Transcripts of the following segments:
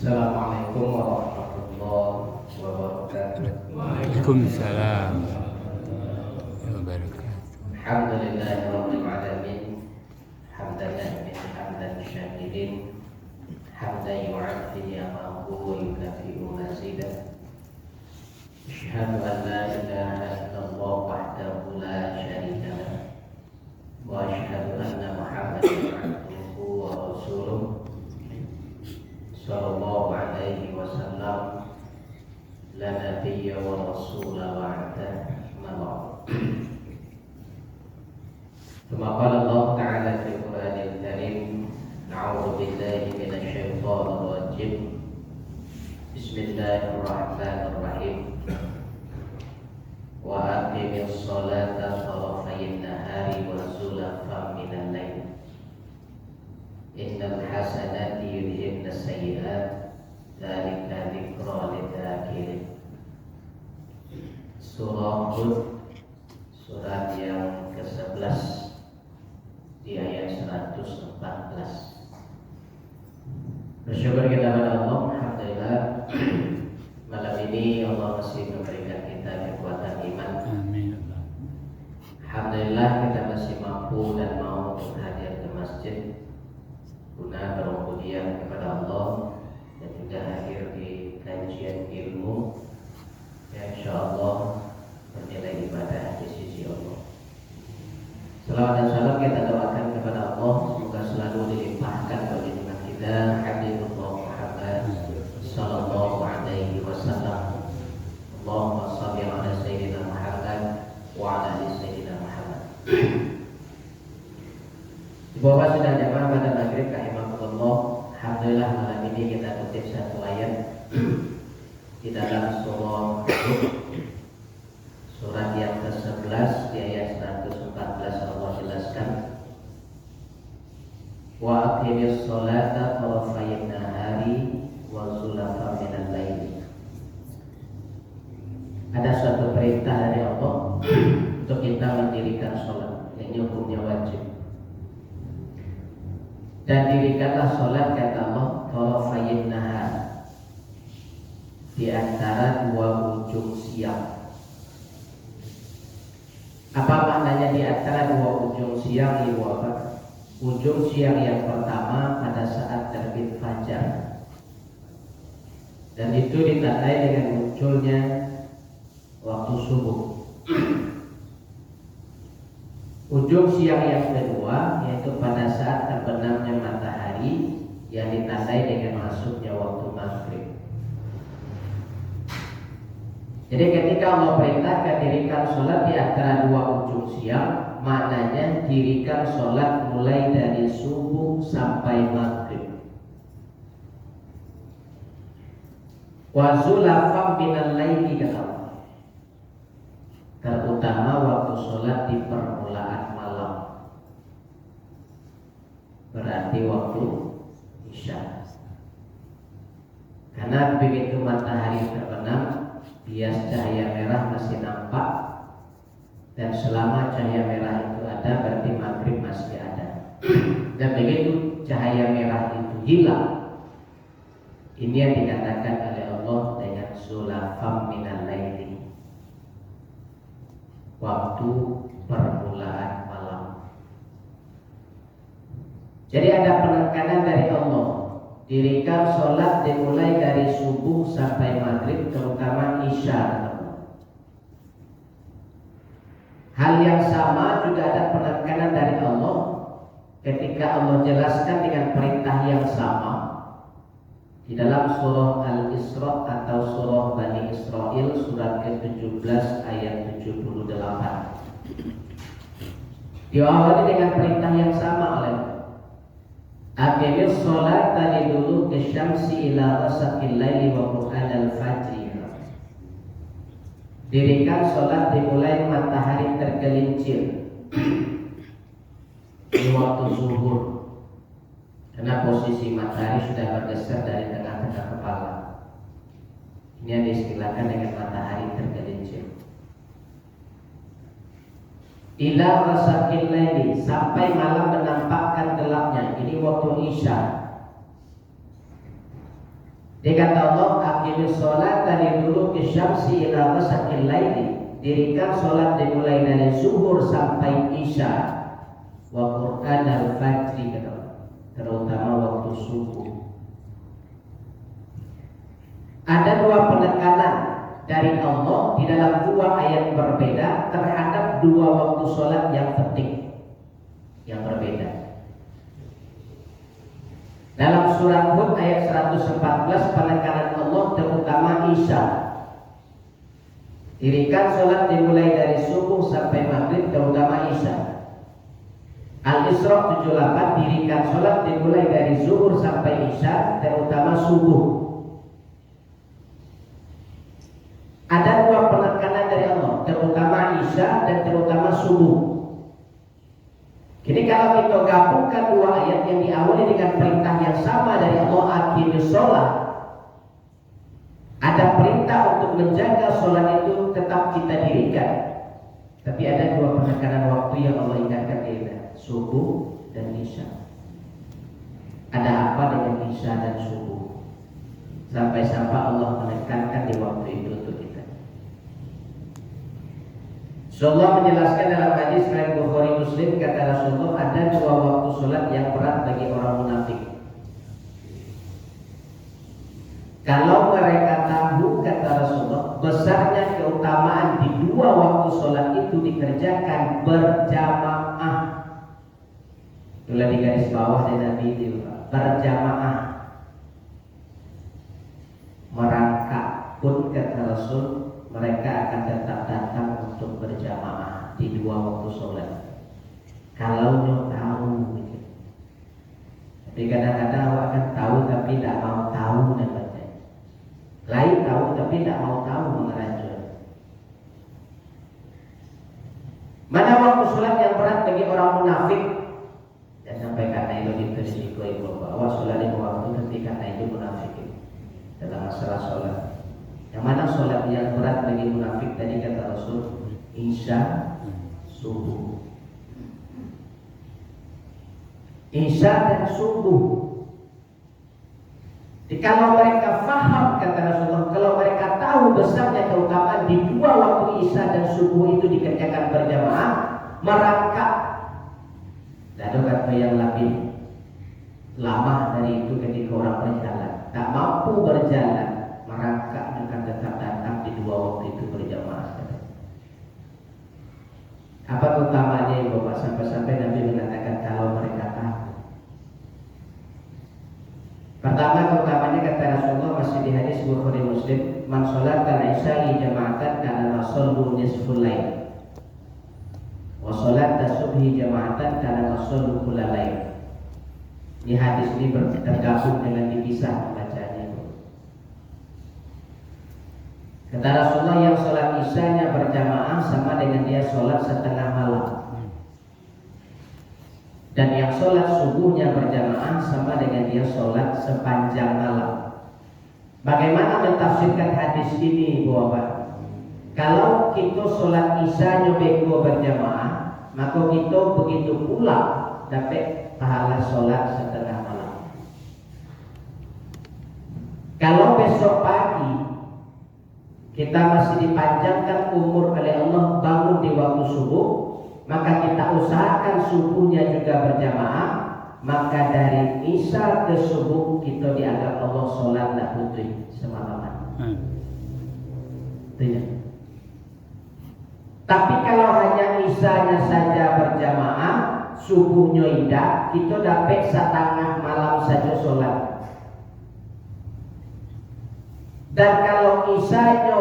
Assalamualaikum warahmatullahi wabarakatuh. Waalaikumsalam warahmatullahi wabarakatuh. Alhamdulillahirabbil alamin. Hamdan hamdan syakirin. Hamdan yu'affi ni'amahu wa yukafi'u mazidah. Asyhadu an la ilaha illallah wahdahu la syarika lah. Wa asyhadu anna Muhammadan abduhu wa rasuluh. Sallallahu alaihi wasallam. La nabiyya wa rasula ba'da. Kama qala Allah Ta'ala fi Qur'anil Karim, A'udzu billahi minasy syaithanir rajim. Bismillahirrahmanirrahim. Wa aqimis sholata tarafayn nahari wa zulafan minal lail. Innal hasanati yudhibna sayyi'at. Dzalika dzikra lidzakirin. Surah Hud, surat yang ke-11 di ayat 114. Bersyukur kita kepada Allah, alhamdulillah malam ini Allah masih memberikan kita kekuatan iman. Amin. Alhamdulillah kita masih mampu dan mau untuk hadir ke masjid guna berubudiyah kepada Allah dan juga hadir di kajian ilmu yang insyaallah bernilai ibadah di sisi Allah. Salawat dan salam kita doakan kepada Allah semoga selalu dilimpahkan bagi umat kita Habibullah Muhammad sallallahu alaihi wasallam. Allahumma shalli ala sayyidina Muhammad wa ala ali sayyidina Muhammad. Di bawah sudah jamaah pada maghrib rahimahullah. Alhamdulillah malam ini kita kutip satu ayat di dalam surah surat yang ke-11 di ayat 114. Allah jelaskan, wa aqimis sholata tarafayn nahari wa zulafan minal lail. Ada suatu perintah dari Allah untuk kita mendirikan sholat, yang hukumnya wajib. Dan dirikanlah sholat, kata Allah, tarafayn nahar, di antara dua ujung siang. Apa maknanya di antara dua ujung siang, Ibu Bapak? Ujung siang yang pertama pada saat terbit fajar, dan itu ditandai dengan munculnya waktu subuh. Ujung siang yang kedua yaitu pada saat terbenamnya matahari, yang ditandai dengan masuknya waktu maghrib. Jadi ketika Allah perintahkan dirikan sholat di antara dua ujung siang, maknanya dirikan sholat mulai dari subuh sampai maghrib. Wa zulafam minal laili, kata Allah, terutama waktu sholat di permulaan malam, berarti waktu isya. Karena begitu matahari terbenam, bias cahaya merah masih nampak, dan selama cahaya merah itu ada berarti maghrib masih ada. Dan begitu cahaya merah itu hilang, ini yang dikatakan oleh Allah dengan zulafam minal laili, waktu permulaan malam. Jadi ada penekanan dari Allah, dirikan sholat dimulai dari subuh sampai maghrib, terutama isya. Hal yang sama juga ada penekanan dari Allah ketika Allah jelaskan dengan perintah yang sama di dalam surah Al-Isra atau surah Bani Israel, surat ke-17 ayat 78. Diawali dengan perintah yang sama oleh aqimis sholata liduluki syamsi ila ghasaqil laili wa qur'anal fajri. Dirikan sholat dimulai matahari tergelincir di waktu zuhur, karena posisi matahari sudah bergeser dari tengah-tengah kepala. Ini yang diistilahkan dengan matahari tergelincir. Ila ghasaqil laili, sampai malam menampakkan gelapnya. Ini waktu isya. Dia kata Allah, aqimis sholat dari dulu ke syamsi ila ghasaqil laili. Dirikan sholat dimulai dari zuhur sampai isya. Wa Qur'an al-fajri, terutama waktu subuh. Ada dua penekanan dari Allah di dalam dua ayat berbeda terhadap dua waktu sholat yang penting, yang berbeda. Dalam surah Hud ayat 114 penekanan Allah terutama isya. Dirikan sholat dimulai dari subuh sampai maghrib terutama isya. Al-Isra 78 dirikan sholat dimulai dari zuhur sampai isya terutama subuh. Ada dua penekanan dari Allah terutama isya dan terutama subuh. Jadi kalau kita gabungkan dua ayat yang diawali dengan perintah yang sama dari Allah, aqimis sholat, ada perintah untuk menjaga sholat itu tetap kita dirikan. Tapi ada dua penekanan waktu yang Allah ingatkan kita, subuh dan isya. Ada apa dengan isya dan subuh? Sampai-sampai Allah menekankan di waktu itu untuk kita. Rasulullah menjelaskan dalam hadis riwayat Bukhari Muslim, kata Rasulullah, ada dua waktu sholat yang berat bagi orang munafik. Kalau mereka tahu, kata Rasulullah, besarnya keutamaan di dua waktu sholat itu dikerjakan berjamaah. Itulah di garis bawah dari Nabi itu, berjamaah. Merangkak pun, kata Rasul, mereka akan tetap datang untuk berjamaah di dua waktu sholat. Kalau nyo tahu, gitu. Tapi kadang-kadang awak kan tahu tapi tidak mau tahu namanya. Lain tahu tapi tidak mau tahu mengerajul. Mana waktu sholat yang berat bagi orang munafik? Dan sampai kata itu dipersiku ibu bahwa sholat lima waktu nanti kata itu munafik dalam masalah sholat. Yang mana sholat yang berat bagi munafik tadi kata Rasul, isya, subuh. Isya dan subuh. Jadi kalau mereka faham, kata Rasulullah, kalau mereka tahu besarnya keutamaan di dua waktu isya dan subuh itu dikerjakan berjamaah, merangkak. Lalu kata yang lebih lama dari itu ketika orang berjalan, tak mampu berjalan, merangkak akan tetap datang di dua waktu itu berjamaah. Apa keutamaannya ibu bapak? Sampai-sampai Nabi mengatakan kalau mereka tahu. Pertama keutamaannya kata Rasulullah masih di hadis Bukhari Muslim, man sholatan isya'i jama'atan kana masallu nisful lail, wa sholata subhi jama'atan kana masallu kullal lail. Di hadis ini tergabung dengan dipisah bacanya. Kata Rasulullah, yang sholat isyanya berjamaah sama dengan dia sholat setengah malam. Dan yang sholat subuhnya berjamaah sama dengan dia sholat sepanjang malam. Bagaimana mentafsirkan hadis ini, Bu Bapak? Kalau kita sholat isyanya berjamaah, maka kita begitu pula dapat pahala sholat setengah malam. Kalau besok pagi kita masih dipanjangkan umur oleh Allah bangun di waktu subuh, maka kita usahakan subuhnya juga berjamaah, maka dari isya ke subuh kita dianggap Allah sholat tak putih semalaman. Tidak. Tapi kalau hanya isyanya saja berjamaah, subuhnya indah, kita dapat setengah malam saja sholat. Dan kalau isyanya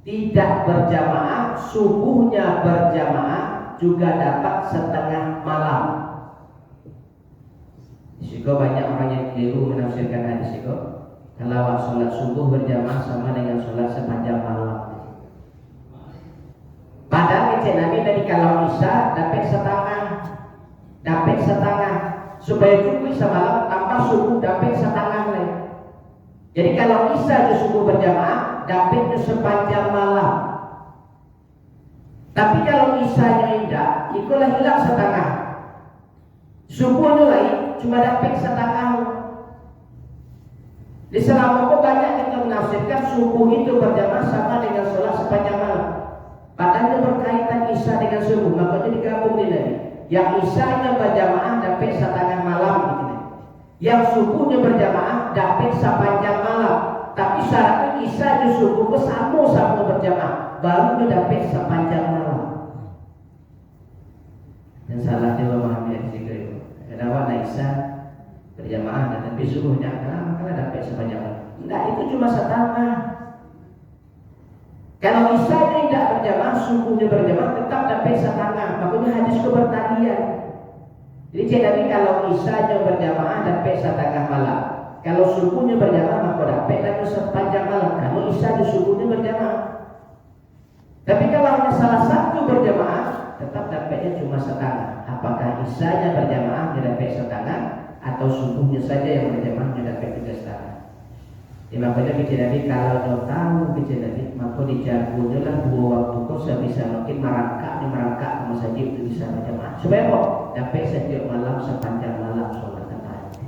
tidak berjamaah, subuhnya berjamaah, juga dapat setengah malam. Disiko banyak orang yang keliru menafsirkan hadis itu. Kalau sholat subuh berjamaah sama dengan sholat sepanjang malam. Padahal kecil Nabi tadi kalau isya dapat setengah, supaya cukup semalam tambah subuh dapat setengah lagi. Jadi kalau isya di subuh berjamaah dapat sepanjang malam. Tapi kalau isyanya indah, ikulah hilang setengah. Subuhnya lain cuma dapat setengah. Di selama kok banyak kita menafsirkan subuh itu berjamaah sama dengan sholat sepanjang malam. Padahal berkaitan isya dengan subuh, makanya digabung di Nabi. Yang isyanya berjamaah dapat setengah malam gitu. Yang subuhnya berjamaah dapat sepanjang malam. Tapi syaratnya isya di subuh ke sama berjamaah, baru dapat sepanjang malam. Dan salah dia memahami hadis itu. Kenapa isya berjamaah dan tapi subuhnya karena dapat sepanjang malam. Enggak, itu cuma setengah. Kalau isya tidak berjamaah, subuhnya berjamaah, tetap dapat setengah. Makanya hadis kebertalian. Jadi jadi kalau isyanya berjamaah dapat setengah malam. Kalau subuhnya berjamaah maka dapat lagi sepanjang malam. Kalau isya di subuhnya berjamaah. Tapi kalau hanya salah satu berjamaah, tetap dapatnya cuma setengah. Apakah isyanya berjamaah dia dapat setengah, atau subuhnya saja yang berjamaah dia dapat 3,5. Ya, makanya kita Nabi kalau mau tahu kita Nabi, maka dijagonya lah 2 waktu kau sebisa mungkin merangkak ke masjid itu bisa berjamaah. Supaya kok dapat setiap malam sepanjang malam sholat tahajud.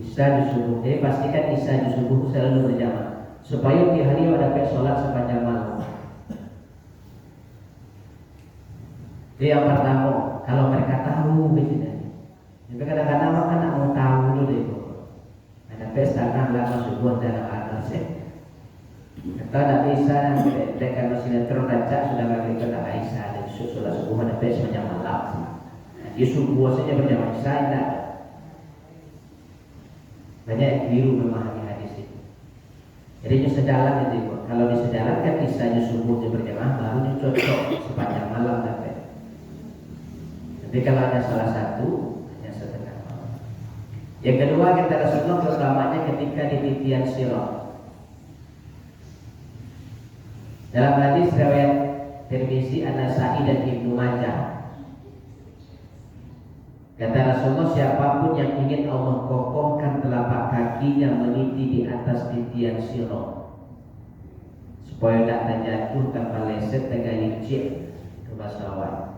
Isya di subuh, pastikan isya di subuh selalu berjamaah. Supaya di hari dapat sholat sepanjang malam. Itu yang pertama, kalau mereka tahu kita Nabi. Tapi kadang-kadang kan tak mau tahu dulu itu. Ada pesta kan lama subuh dalam akal sih. Atau nak Aisyah dengan sinetron raja sudah bagi kata Aisyah dan sholat subuh ada pesta sepanjang malam. Dia subuh saja berjamaah Aisyah tidak. Banyak yang keliru memahami hadis itu. Jadi itu sejalan itu. Kalau disejalankan Aisyah subuh dia berjamaah baru cocok sepanjang malam dapat. Tapi kalau ada salah satu yang kedua kata Rasulullah terutamanya ketika di titian sirat. Dalam hadis riwayat Tirmizi, An-Nasa'i dan Ibnu Majah. Kata Rasulullah, siapapun yang ingin Allah kokohkan telapak kakinya meniti di atas titian sirat, supaya tidak terjatuh tanpa leset tergelincir ke masalah.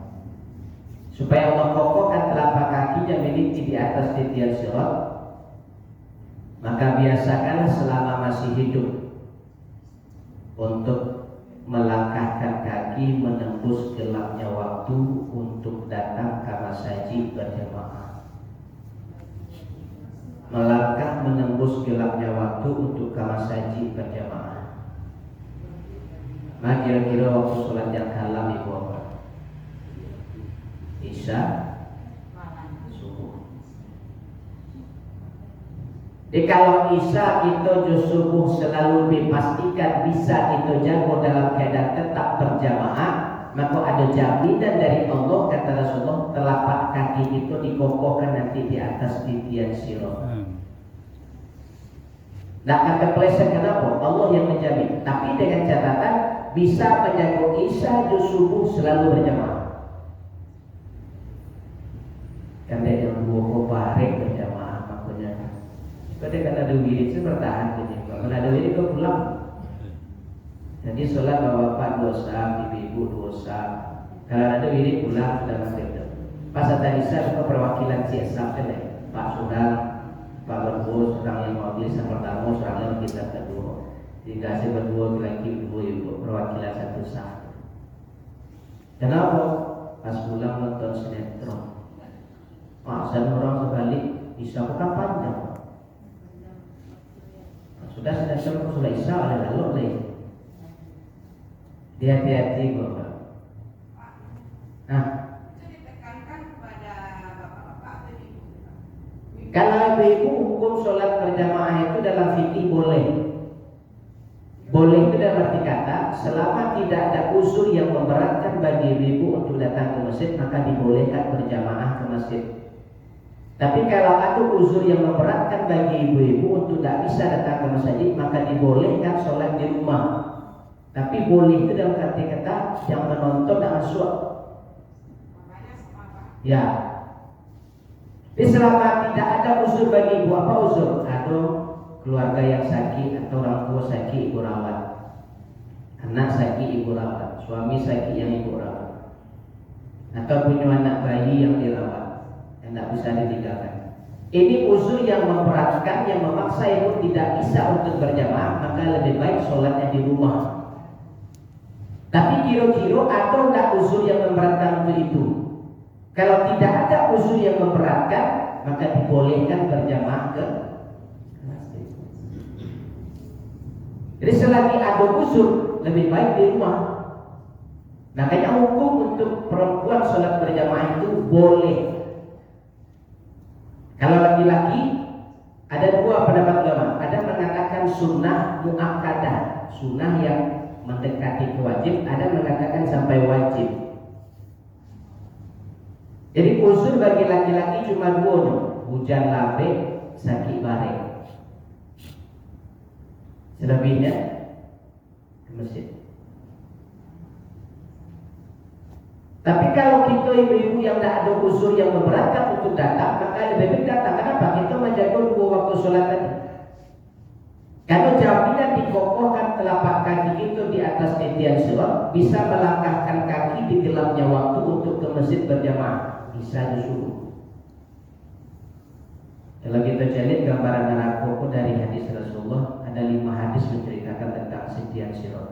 Supaya Allah kokohkan telapak kakinya meniti di atas titian sirat, maka biasakanlah selama masih hidup untuk melangkahkan kaki menembus gelapnya waktu untuk datang ke masjid berjamaah. Melangkah menembus gelapnya waktu untuk ke masjid berjamaah. Maka kira-kira waktu sholat yang kalam itu apa? Isya, subuh. Jadi kalau isya itu subuh selalu dipastikan bisa itu jago dalam keadaan tetap berjamaah, maka ada jaminan dari Allah, kata Rasulullah, telapak kaki itu dikokohkan nanti di atas titian sirat. Nah, kata kepleset kenapa? Allah yang menjamin. Tapi dengan catatan bisa menjaga isya subuh selalu berjamaah. Karena yang dua bareng berjamaah makanya. Pada kata ada wirid itu bertahan saja. Kalau ada wirid kau pulang. Jadi sholat bapak dosa, ibu dosa. Kalau ada wirid pulang sudah masuk. Pas ada isya itu perwakilan siasat kan? Pak Sudang, Pak Berbos, orang yang mau beli sama pertama, orang yang kita kedua. Dikasih berdua lagi dua ibu perwakilan satu sah. Kenapa? Pas pulang nonton sinetron. Dan orang sebalik isya bukan panjang. Sudah sudah isya oleh lalu lagi. Hati-hati bapak. Nah, kalau ibu hukum sholat berjamaah itu dalam fikih boleh. Boleh itu dalam arti kata selama tidak ada usul yang memberatkan bagi ibu untuk datang ke masjid, maka dibolehkan berjamaah ke masjid. Tapi kalau ada uzur yang memberatkan bagi ibu-ibu untuk tidak bisa datang ke masjid, maka dibolehkan sholat di rumah. Tapi boleh itu dalam kata-kata yang menonton dan suap. Ya. Jadi selama tidak ada uzur bagi ibu, apa uzur? Ada keluarga yang sakit atau orang tua sakit ibu rawat, anak sakit ibu rawat, suami sakit yang ibu rawat, atau punya anak bayi yang dirawat, yang tidak bisa ditinggalkan. Ini uzur yang memberatkan, yang memaksa itu tidak bisa untuk berjamaah, maka lebih baik sholatnya di rumah. Tapi kira-kira ada enggak uzur yang memberatkan untuk itu? Kalau tidak ada uzur yang memberatkan, maka dibolehkan berjamaah ke masjid. Jadi selagi ada uzur, lebih baik di rumah. Makanya hukum untuk perempuan sholat berjamaah itu boleh. Kalau laki-laki ada dua pendapat ulama. Ada mengatakan sunnah muakkadah, sunnah yang mendekati wajib. Ada mengatakan sampai wajib. Jadi uzur bagi laki-laki cuma dua, hujan labik, sakit baring. Selebihnya ke masjid. Tapi kalau kita ibu-ibu yang tidak ada uzur yang memberatkan untuk datang, maka lebih baik datang. Kenapa? Kita menjaga dua waktu sholat tadi. Kalau jaminan dikokohkan telapak kaki kita di atas titian sirat, bisa melangkahkan kaki di gelapnya waktu untuk ke masjid berjamaah. Bisa disuruh. Kalau kita cari gambaran neraka dari hadis Rasulullah, ada 5 hadis menceritakan tentang titian sirat.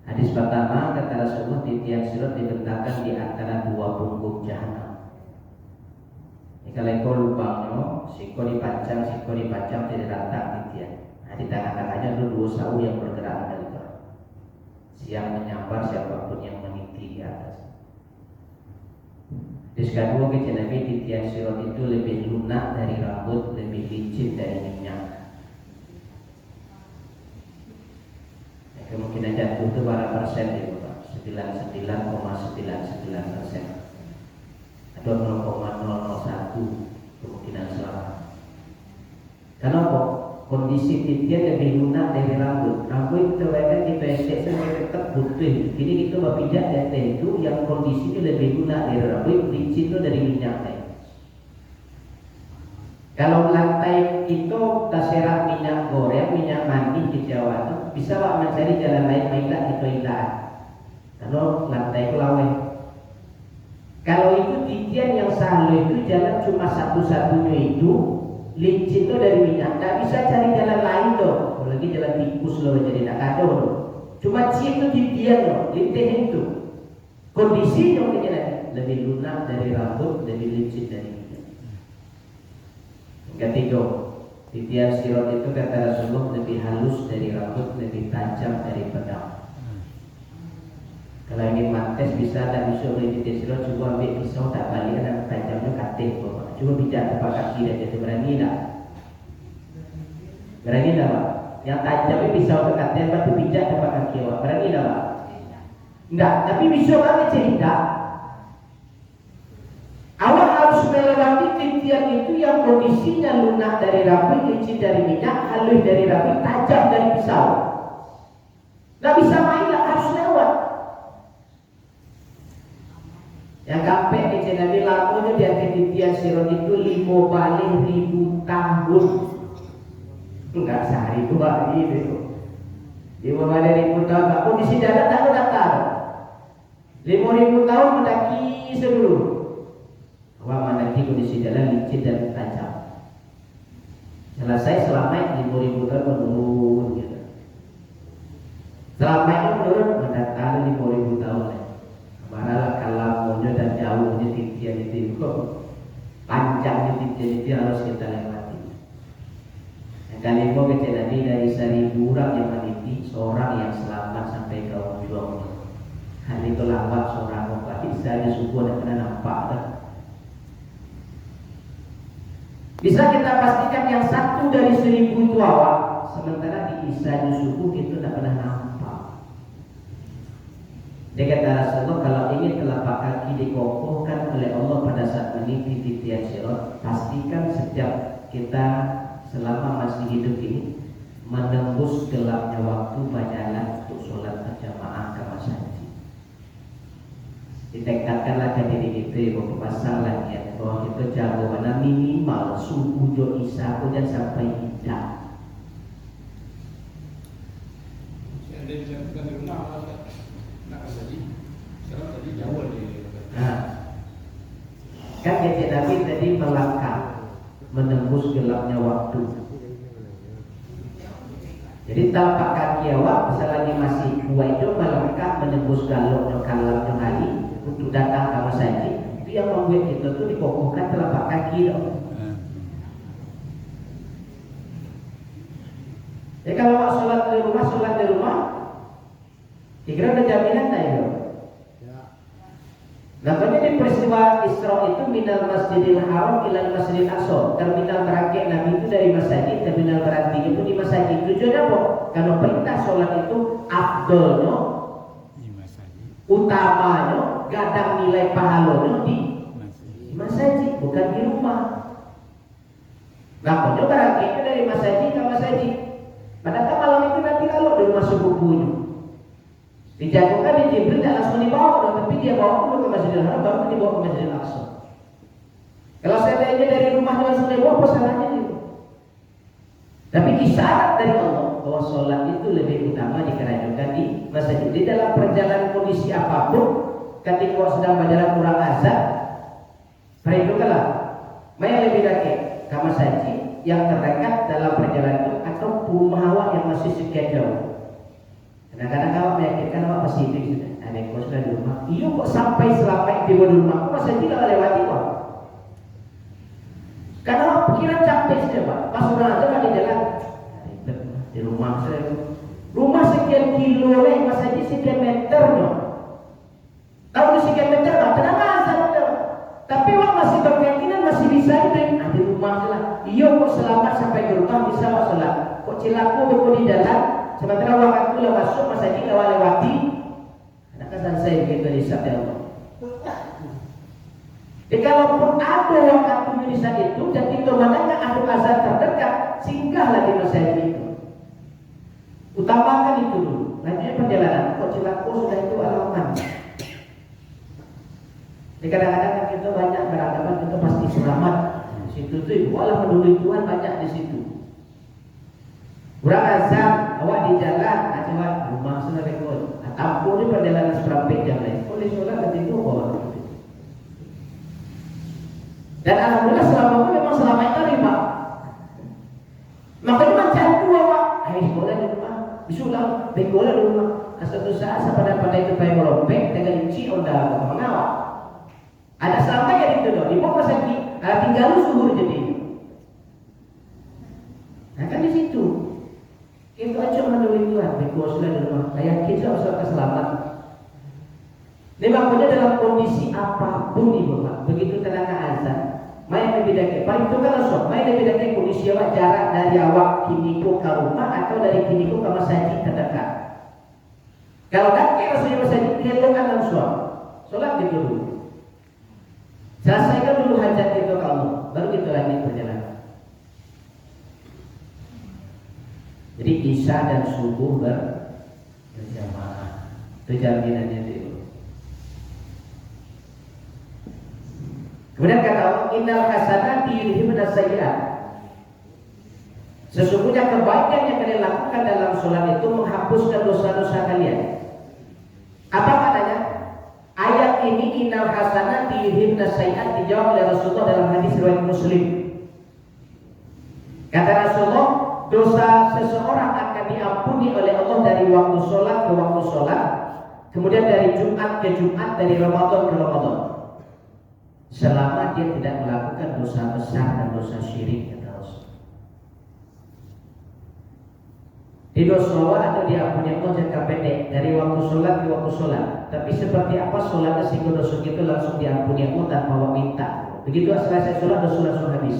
Hadis pertama kata Rasulullah, titian sirat dibentangkan di antara 2 punggung jahanam. Kalau ekor lubangnya, siko dipacang tidak datang titian. Nah, di tengah-tengahnya ada 2 sawu yang bergerak dari itu. Siang menyambar siapapun yang meniti di atas. Terus kedua kata Nabi, titian sirat itu lebih lunak dari rambut, lebih licin dari minyak. Kemungkinan jatuh itu berapa persen ya Bapak? 99,99%. Atau 0,001 kemungkinan selamat. Kenapa? Kondisi titian lebih lunak dari rambut. Rambut itu kan kita estek tetap putih. Jadi kita berpijak dari itu yang kondisi itu lebih lunak dari rambut, licin itu dari minyak. Kalau lantai itu terserah minyak goreng, minyak mandi di Jawa itu bisa Pak mencari jalan lain mainlah itu hilang. Kalau lantai itu lawe. Kalau itu titian yang selalu itu jalan cuma satu-satunya itu licin itu dari minyak. Tak bisa cari jalan lain dong. Apalagi jalan tikus loh jadi tak ada loh. Cuma itu titian loh, lintih itu. Kondisinya mungkin lebih lunak dari rambut, lebih licin dari minyak. Ketiga, titian sirat itu kata Rasulullah lebih halus dari rambut, lebih tajam dari pedang. Kalau ingin mantes bisa dan bisa oleh titian sirat, coba ambil pisau tak balik dan tajamnya katik. Coba bijak tepat kaki dan jadi berani tak? Berani tak Pak? Yang tajamnya pisau ke katik, tapi bijak tepat kaki Pak. Berani tak Pak? Enggak, tapi bisa banget cerita. Awak harus melewati titian itu yang kondisinya lunak dari rambut, licin dari minyak, halus dari rambut, tajam dari pisau. Gak bisa main lah, harus lewat. Yang sampai ke Nabi lamanya di atas titian sirat itu 50.000 tahun. Enggak sehari 2 hari itu. 50.000 tahun. Kondisi dalam tak datang. 5.000 tahun mendaki seluruh. Wah mendaki kondisi jalan licin dan tajam. Selesai selama 5.000 tahun menurun gitu. Selama itu menurun mendatang 5.000 tahun. Kemana kalau maunya dan jauhnya titian itu panjangnya titian itu harus kita lewati. Yang kelima kata Nabi dari 1.000 orang yang meniti seorang yang selamat sampai ke ujung. Hal itu lambat seorang orang bisa disuku dan pernah nampak dah. Bisa kita pastikan yang satu dari 1.000 itu awak, sementara di kisah suku itu tidak pernah nampak. Dia kata Rasulullah, kalau ingin telapak kaki dikokohkan oleh Allah pada saat meniti titian sirat, pastikan setiap kita selama masih hidup ini menembus gelapnya waktu berjalan untuk sholat berjamaah ke masjid. Ditekatkanlah ke diri kita bahwa pasanglah niat bahwa kita jago mana minimal subuh jo isya dan sampai isya. Ada dilakukan di rumah nak jadi sekarang tadi jauh di. Nah, kan jadi kayak Nabi tadi melangkah menembus gelapnya waktu. Jadi telapak kaki awak selagi masih kuat itu melangkah menembus galoknya kalamnya hari untuk datang ke masjid. Itu yang membuat kita tuh dikokohkan telapak kaki itu. Ya kalau awak sholat di rumah, kira ada jaminan tak itu? Makanya di peristiwa Isra itu minal Masjidil Haram ilal Masjidil Aqsa. Terminal berangkat Nabi itu dari masjid, terminal berhenti itu di masjid. Tujuannya apa? Karena perintah sholat itu afdolnya, utamanya, gadang nilai pahalanya di masjid, bukan di rumah. Makanya berangkatnya dari masjid ke masjid. Padahal malam itu nanti kalau di rumah sepupunya dijatuhkan di Jibril tidak langsung dibawa, tapi dia bawa dulu ke Masjidil Haram, baru dibawa ke Masjidil Aqsa. Kalau seandainya dari rumah langsung dibawa, apa salahnya itu? Tapi isyarat dari Allah bahwa sholat itu lebih utama dikerjakan di masjid. Di dalam perjalanan kondisi apapun, ketika kau sedang berjalan kurang azan, perhitungkanlah mana lebih dekat ke masjid yang terdekat dalam perjalanan itu atau rumah awak yang masih sekian jauh. Kadang-kadang awak meyakinkan awak pasti itu sudah. Adik kau sudah di rumah. Iya kok sampai selama di rumah, kok masih tidak lewati kok. Karena awak pikiran capek sudah pak. Pas sudah aja di jalan. Di rumah saya. Rumah sekian kilo leh, masih sekian meter no. Tahu di sekian meter tak? Tenang aja udah. Tapi awak masih berkeyakinan masih bisa itu. Di rumah saja. Iya kok selamat sampai ke rumah bisa awak sholat. Kok cilaku kok di jalan. Sementara waktu lah masuk masjid lewati. Kadang-kadang saya begitu disabda Allah. Jadi kalaupun ada waktu di saat itu dan itu mananya ada azan terdekat, singgahlah di masjid itu. Utamakan itu dulu. Lanjutnya perjalanan. Kok cilaku sudah itu alaman. Jadi kadang-kadang kita banyak beranggapan kita pasti selamat. Di situ tuh walau peduli Tuhan banyak di situ. Kurang azam, awak di jalan, coba rumah sudah rekod. Ampun ni perjalanan seperempat jam lain. Boleh sholat ketika bawa. Dan alhamdulillah selama itu memang selama itu riba. Makanya macam tu awak, hai sekolah di rumah, bisulah, sekolah di rumah. Asal tu saat pada itu bayar merompek, dengan inci onda mengawak. Ada selama yang itu doh, di bawah sakit, tinggal suhur jadi. Nah kan di situ. Itu aja menurut Tuhan, berkuasa di rumah. Saya yakin saya selamat. Ini makanya dalam kondisi apapun ibu pak, begitu tenaga azan, main lebih dekat. Paling itu kan sok, main lebih dekat kondisi awak jarak dari awak kiniku ke rumah atau dari kiniku ke masjid terdekat. Kalau dekat rasanya masjid, kelokan langsung. Sholat gitu dulu. Selesaikan dulu hajat itu kamu, baru kita lanjut perjalanan. Jadi isya dan subuh berjamaah. Itu jaminannya itu. Kemudian kata Allah, innal hasanati yudhibna sayyi'at. Sesungguhnya kebaikan yang kalian lakukan dalam sholat itu menghapuskan dosa-dosa kalian. Apa katanya? Ayat ini innal hasanati yudhibna sayyi'at dijawab oleh Rasulullah dalam hadis riwayat Muslim. Kata Rasulullah, dosa seseorang akan diampuni oleh Allah dari waktu sholat ke waktu sholat, kemudian dari Jumat ke Jumat, dari Ramadan ke Ramadan, selama dia tidak melakukan dosa besar dan dosa syirik. Di dosa atau diampuni Allah jangka pendek dari waktu sholat ke waktu sholat. Tapi seperti apa sholatnya sehingga dosa itu langsung diampuni Allah tanpa minta. Begitu selesai sholat dosa langsung habis.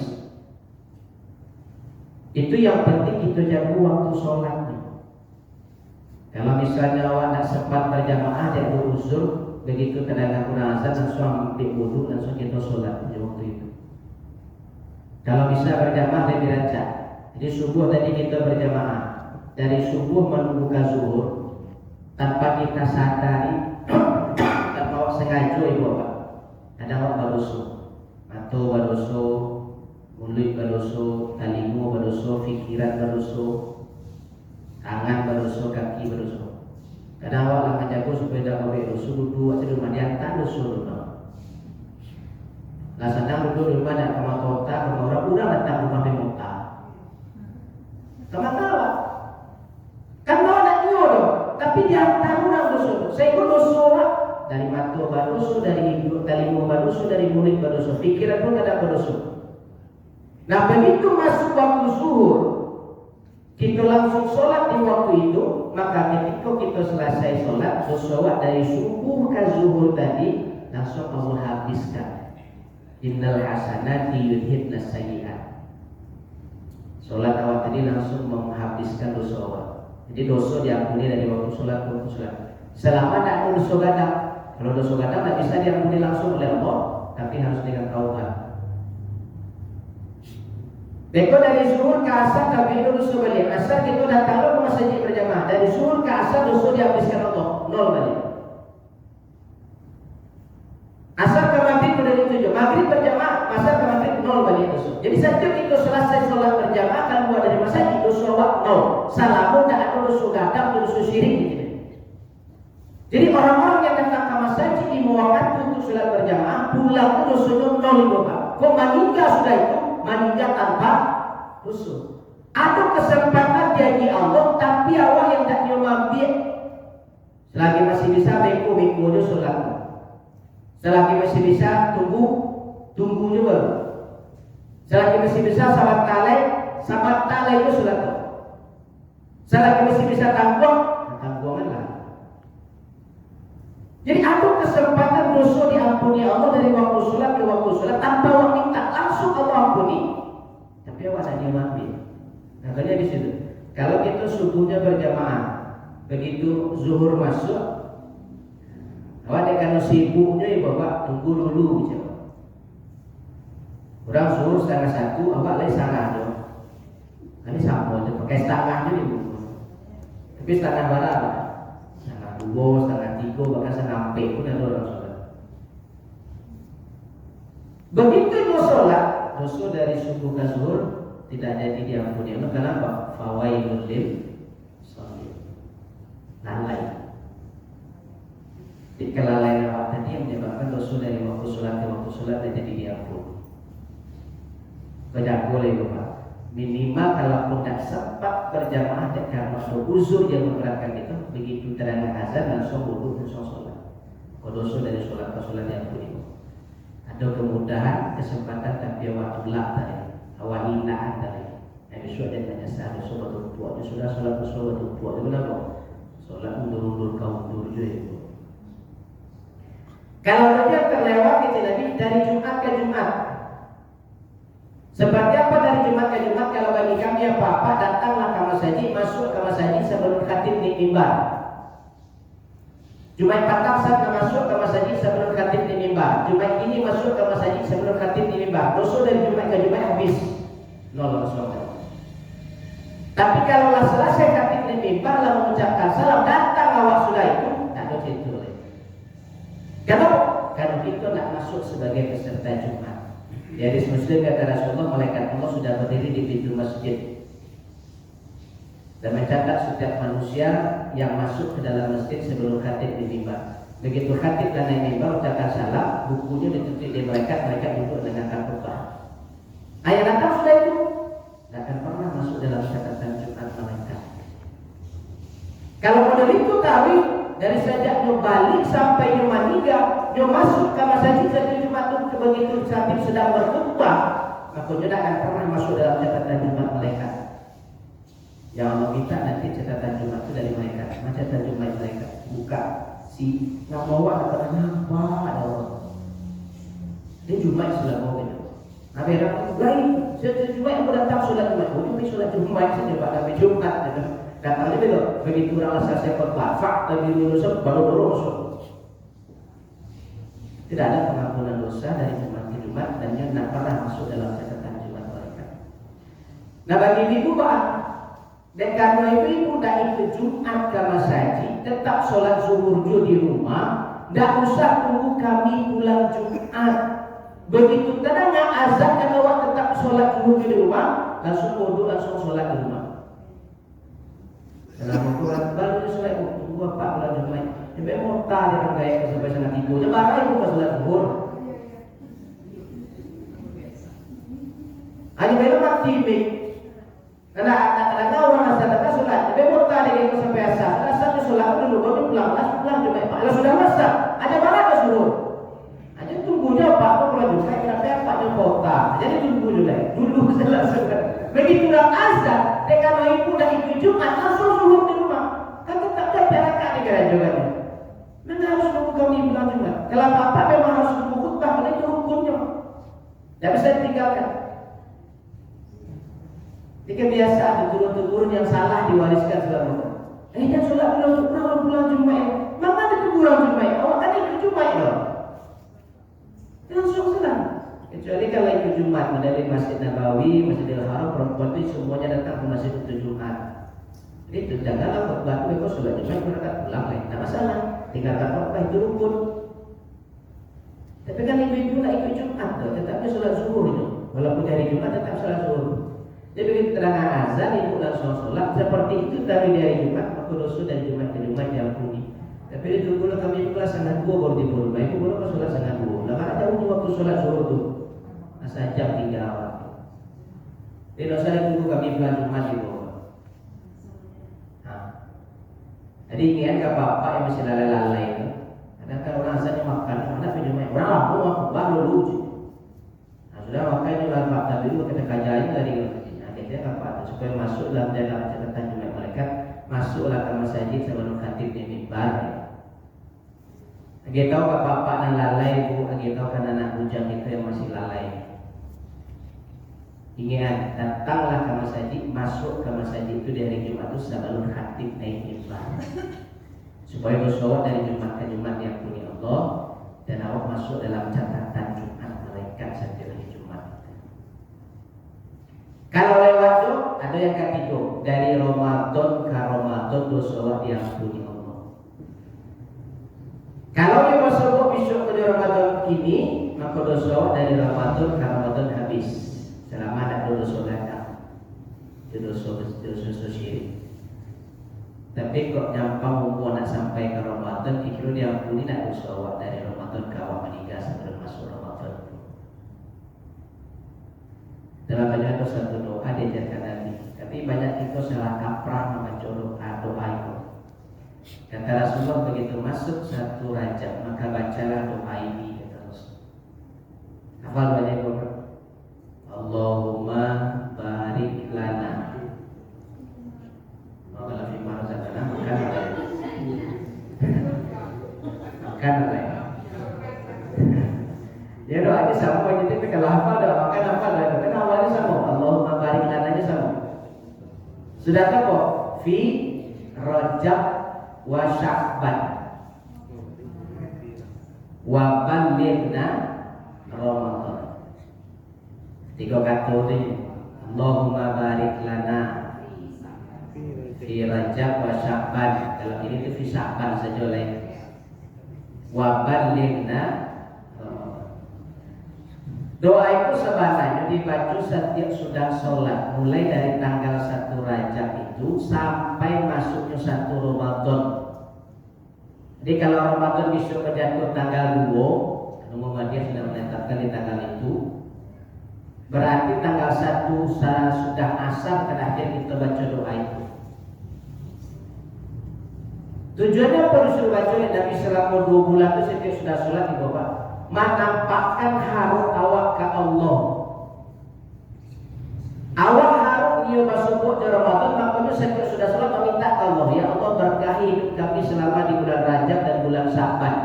Itu yang penting kita jaga waktu sholatnya. Kalau misalnya awak tak sempat berjamaah dan beruzur, begitu tenaga kurang azan langsung ambil wudu langsung kita sholat di waktu itu. Kalau bisa berjamaah lebih rancak. Jadi subuh tadi kita berjamaah, dari subuh menunggu ke zuhur tanpa kita sadari, tanpa awak sengaja ibu bapak. Ada awak barusuh, atau barusuh, mulut barusuh, talimu barusuh, fikiran barusuh, tangan barusuh, kaki barusuh. Kadang awak lah menjaga supaya tidak boleh rusuh dulu atau rumah dia tak rusuh dulu. Lah sedang duduk di rumah dan kama kota, kama orang datang rumah pemota. Kama tawa. Kan mau nak nyodo, tapi dia tahu orang dosa. Saya ikut dosa dari matu badoso, dari ibu, dari ibu badoso, dari murid badoso. Pikiran pun ada badoso. Nah begitu masuk waktu zuhur, kita langsung sholat di waktu itu. Maka ketika kita selesai sholat, sholat dari subuh ke zuhur tadi, langsung Allah habiskan. Innal hasanati yudhibna sayyi'at. Sholat awal tadi langsung menghabiskan dosa awal. Jadi dosa diampuni dari waktu sholat ke waktu sholat. Selama tak ada dosa gadang. Kalau dosa gadang tak bisa diampuni langsung oleh Allah, tapi harus dengan taubat. Beko dari zuhur ke asar tapi itu dosa balik. Asar kita datang ke masjid berjamaah. Dari zuhur ke asar dosa dihabiskan Allah, 0 balik. Asar ke maghrib udah dituju. Maghrib berjamaah, asar ke maghrib 0 balik dosa. Jadi saja kita selesai sholat berjamaah keluar dari masjid dosa 0. Salamu tak ada dosa gadang, dosa syirik gitu. Jadi orang-orang yang datang ke masjid di waktu untuk sholat berjamaah pulang itu dosanya 0 itu Pak. Kok meninggal sudah itu? Meninggal tanpa dosa. Ada kesempatan janji Allah, tapi awak yang tak nyoba ambil. Selagi masih bisa beko aja sholat. Selagi masih bisa tunggu juga. Selagi masih bisa sabat talai itu sholat. Selagi masih bisa tanggungan lah. Jadi ada kesempatan dosa diampuni Allah dari waktu sholat ke waktu sholat tanpa awak minta, langsung Allah ampuni. Tapi awak tak diambil. Makanya di situ. Kalau kita subuhnya berjamaah, begitu zuhur masuk, awak kalau sibuknya ya bapak tunggu dulu gitu. Orang zuhur 12:30, awak lagi setengah tu. Ini sama aja, pakai setengahnya nih bu. Tapi setengah berapa? Setengah 2, setengah 3, bahkan setengah 4 pun ada orang sholat. Begitu mau sholat, dosa dari subuh ke zuhur tidak jadi diampuni Allah. Kenapa? Fawailul lil sholin. Lalai. Di kelalaian awak tadi yang menyebabkan dosa dari waktu sholat ke waktu sholat tidak jadi diampuni. Tidak boleh Bapak. Minimal kalaupun tidak sempat berjamaah karena uzur yang memberatkan itu, begitu terdengar azan langsung wudu langsung sholat. Kalau dosa dari sholat ke sholat diampuni. Ada kemudahan, kesempatan tapi awak tolak tadi, awak hinaan tadi. Besok dia tanya saya sholat tua, dia sudah sholat tua, dia kenapa? Sholat undur kaum undur juga. Kalau saja terlewat kita Nabi dari Jumat ke Jumat. Seperti apa dari Jumat ke Jumat? Kalau bagi kami apa-apa datanglah ke masjid, masuk ke masjid sebelum khatib di mimbar. Jumat petang saya masuk ke masjid sebelum khatib di mimbar. Jumat ini masuk ke masjid sebelum khatib di mimbar. Dosa dari Jumat ke Jumat habis 0 dosa. Tapi kalau selesai khatib di mimbar lalu mengucapkan salam, datang awak sudah itu, tak ada cerita lagi. Kenapa? Karena kita nak masuk sebagai peserta Jumat. Di hadis Muslim kata Rasulullah, malaikat Allah sudah berdiri di pintu masjid dan mencatat setiap manusia yang masuk ke dalam masjid sebelum khatib di mimbar. Begitu khatib dan naik mimbar ucapkan salam, bukunya ditutup di mereka duduk dengan khutbah. Ayat datang sudah itu, tidak akan pernah masuk dalam catatan Jumat malaikat. Kalau model itu tahu dari sejak dia balik sampai dia meninggal, dia masuk ke masjid satu Jumat itu begitu khatib sedang berkhutbah, maka dia tidak akan pernah masuk dalam catatan Jumat malaikat. Yang Allah minta nanti catatan Jumat itu dari malaikat. Catatan Jumat malaikat buka si nama awak kata apa ada orang. Dia Jumat sudah mau itu. Nabi Rahman lain. Setiap Jumat yang datang sudah Jumat. Oh ini sudah Jumat saja pada Nabi Jumat. Katanya begitu orang selesai khutbah, tapi dosa baru masuk. Tidak ada pengampunan dosa dari Jumat ke Jumat dan dia tidak pernah masuk dalam catatan Jumat malaikat. Nah bagi ibu Pak, dan karena ibu tidak ikut Jumat ke masjid, tetap sholat zuhur di rumah, tidak usah tunggu kami pulang Jumat. Begitu terdengar azan dan awak tetap sholat zuhur di rumah, langsung wudu langsung sholat di rumah. Dalam Al-Quran baru sholat tunggu apa pulang Jumat. Dia mau tahu dia gaya sampai sana tidur. Dia bakal ibu ke sholat zuhur. Hanya belum mati mik. Karena orang asal tak solat, tapi mau tadi kita sampai asal solat dulu, baru pulang Jumat. Kalau sudah masak, ada mana ke suruh? Aja tunggu je Pak, kalau Jumat kenapa Pak kota? Jadi tunggu dulu selesai. Begitulah azan, kalau ibu dah ikut Jumat langsung suruh di rumah. Kan tetap ada perakat di kerajaan. Mana harus nunggu kami pulang Jumat? Kalau apa memang harus nunggu khutbah, itu hukumnya. Tak bisa ditinggalkan. Ini kebiasaan turun-turun yang salah diwariskan selama. Jangan solat bulan Jumat. Maka itu bulan Jumat. Awak kan ikut Jumat loh. Langsung senang. Kecuali kalau ikut Jumat dari Masjid Nabawi, Masjidil Haram, perempuan itu semuanya datang ke masjid untuk Jumat. Itu janganlah khutbah itu solat Jumat berangkat pulang lah. Tak masalah. Tinggalkan khutbah itu rukun. Tapi kan ibu-ibu nak ikut Jumat tuh, tetapi solat zuhur itu. Walaupun hari Jumat tetap solat zuhur. Jadi begitu terangan azan ibu langsung sholat seperti itu dari Jumat maka dosa dari Jumat ke Jumat diampuni. Tapi itu dulu kami kelas setengah 2 baru tidur rumah. Ibu baru ke sholat setengah 2. Lah ada waktu sholat zuhur tu. Asal jam 3 awal. Jadi dosa tunggu kami bulan Jumat ibu. Jadi ingat ke bapak yang masih lalai-lalai itu. Kadang-kadang orang azannya makan, mana pergi Jumat. Orang aku baru lucu. Sudah makan juga fakta dulu kita kajian dari dia apa supaya masuk dalam catatan Jumat malaikat, masuklah ke masjid sebelum khatib di mimbar. Kita tahu ke bapak dan lalai bu, kita tahu kan anak bujang itu yang masih lalai. Ingat, datanglah ke masjid, masuk ke masjid itu dari Jumat itu sebelum khatib naik mimbar. Supaya bersolat dari Jumat ke Jumat yang punya Allah dan awak masuk dalam catatan Jumat malaikat setiap hari Jumat. Kalau lewat itu ada yang ketiga dari Ramadan ke Ramadan dosa diampuni Allah. Kalau dia masuk besok ke Ramadan ini maka dosa dari Ramadan ke Ramadan habis selama ada dosa datang. Itu dosa syirik. Tapi kok nyampang umur nak sampai ke Ramadan kira diampuni nak dosa awak dari Ramadan ke awak meninggal sebelum masuk Ramadan. Dalam banyak itu satu doa diajarkan Nabi. Tapi banyak kita salah kaprah membaca doa itu. Kata Rasulullah begitu masuk satu Rajab maka bacalah doa ini kata Rasul. Hafal banyak doa. Allahumma barik lana. Maka lebih marah sana makan apa? Makan apa? Ya doa ini sama jadi kalau hafal doa makan apa lah. Awalnya sama, Allahumma barik lana aja sama. Sudah tahu fi Rajab wa Sya'ban wa ballighna Ramadan. 3 kata ini. Allahumma barik lana fi Rajab wa Sya'ban. Kalau ini itu fi Sya'ban saja lain. Wa ballighna. Doa itu sebenarnya dibaca setiap sudah sholat, mulai dari tanggal 1 Rajab itu sampai masuknya 1 Ramadan. Jadi kalau Ramadan besok jatuh tanggal 2, Muhammadiyah sudah menetapkan di tanggal itu, berarti tanggal 1 sudah asar terakhir kita baca doa itu. Tujuannya apa disuruh baca Nabi selama 2 bulan itu setiap sudah sholat di Bapak? Menampakkan harus awak ke Allah. Awak harus dia masuk ke Ramadan, makanya saya sudah sholat meminta ke Allah, ya Allah berkahi hidup kami selama di bulan Rajab dan bulan Sya'ban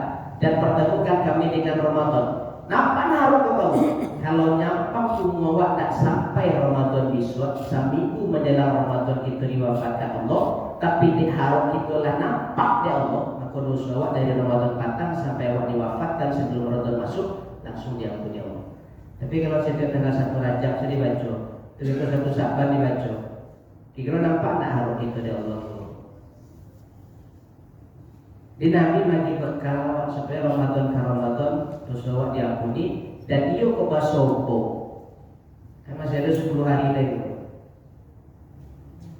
dan pertemukan kami dengan Ramadan. Nampak harus ke Allah. Kalau nyampak semua tak sampai Ramadan besok, seminggu menjelang Ramadan itu diwafatkan Allah, tapi di harap itulah nampak ya Allah. Dosa awak dari Ramadan patang sampai awak diwafatkan sebelum Ramadan masuk langsung diampuni Allah. Tapi kalau setiap tanggal 1 Rajab saya dibaca, terus 1 Sya'ban dibaca, kira nampak tak harus itu dari Allah. Di Nabi bagi bekal awak supaya Ramadan ke Ramadan dosa awak diampuni dan iyo kok basopo. Kan masih ada 10 hari lagi.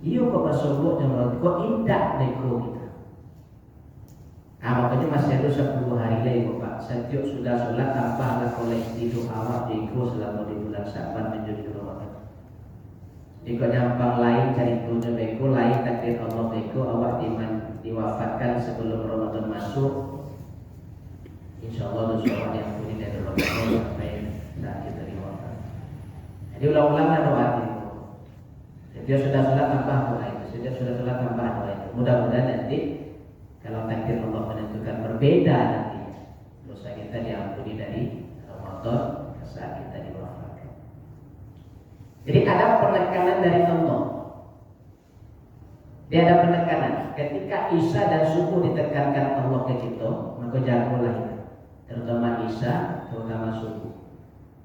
Iyo kok basopo dan kok indah neko kita. Makanya masih ada 10 hari lagi Bapak. Setiap sudah sholat tambahlah koleksi doa awak diikut selama di bulan Sya'ban menjadi Ramadan. Jika nyampang lain cari tujuh beko lain takdir Allah beko awak diwafatkan sebelum Ramadan masuk, insya Allah dosa awak diampuni dari Ramadan sampai saat kita diwafat. Jadi ulang-ulanglah doa itu. Setiap sudah sholat tambah doa itu. Setiap sudah sholat tambah doa itu. Mudah-mudahan nanti kalau takdir Allah menentukan berbeda nanti dosa kita diampuni dari Ramadan ke saat kita diwafatkan. Jadi ada penekanan dari Allah. Dia ada penekanan. Ketika Isya dan subuh ditekankan Allah ke kita, maka jagolah kita. Terutama Isya, terutama subuh.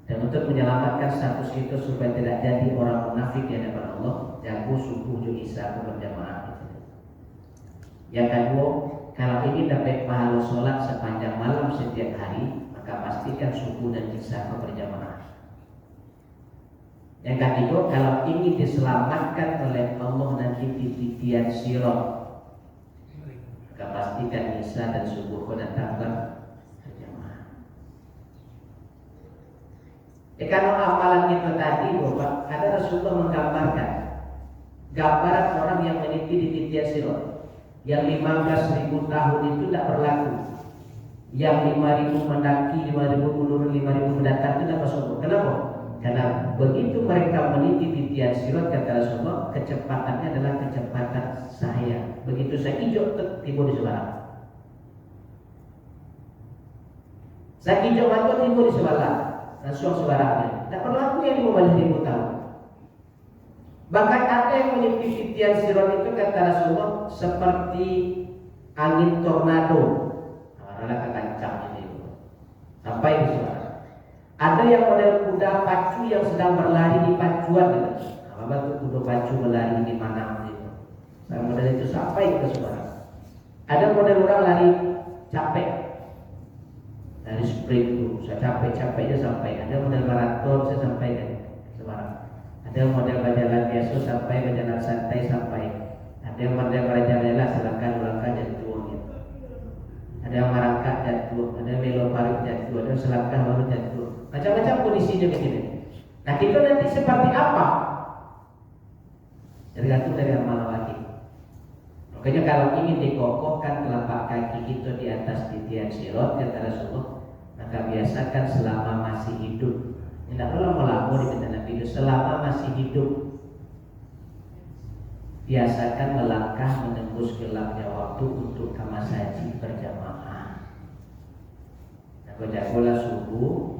Dan untuk menyelamatkan status kita supaya tidak jadi orang munafik di hadapan Allah, jago subuh juga Isya berjamaah. Yang kedua, kalau ingin dapat pahala sholat sepanjang malam setiap hari, maka pastikan subuh dan Isya berjamaah. Yang ketiga, kalau ingin diselamatkan oleh Allah nanti di titian sirat, maka pastikan Isya dan subuh datang berjamaah. Kalau amalan itu tadi, Bapak, ada Rasulullah menggambarkan gambaran orang yang meniti di titian sirat. Yang 15.000 tahun itu tidak berlaku. Yang 5.000 mendaki, 5.000 menurun, 5.000 mendatang itu tidak masuk. Kenapa? Karena begitu mereka meniti titian sirat, kata Rasulullah, kecepatannya adalah kecepatan saya. Begitu saya hijau, tiba di sebelah. Saya hijau maju, tiba di sebelah. Langsung sebarangnya. Tak berlaku yang 15.000 tahun. Bahkan ada yang meniti titian sirat itu, kata Rasulullah, seperti angin tornado. Malah kegancang ini. Sampai di sebelah. Ada yang model kuda pacu yang sedang berlari di pacuan gitu. Apa tuh kuda pacu berlari di mana gitu. Nah, model itu sampai ke seberang. Ada model orang lari capek. Dari sprint itu, saya capek-capeknya sampai. Ada model maraton saya sampai ke seberang. Ada model berjalan biasa sampai, berjalan santai sampai. Ada yang model berjalan selangkah jatuh gitu. Ada yang merangkak jatuh, ada yang melompat jatuh, ada yang selangkah baru jatuh. Macam-macam kondisinya begini. Nah, kita nanti seperti apa? Tergantung dari amalan lagi. Makanya kalau ingin dikokohkan telapak kaki kita di atas titian sirat, kata Rasulullah, maka biasakan selama masih hidup. Tidak perlu melapor di bidang Nabi itu. Selama masih hidup, biasakan melangkah menembus gelapnya waktu untuk ke masjid berjamaah. Nah, jagolah subuh,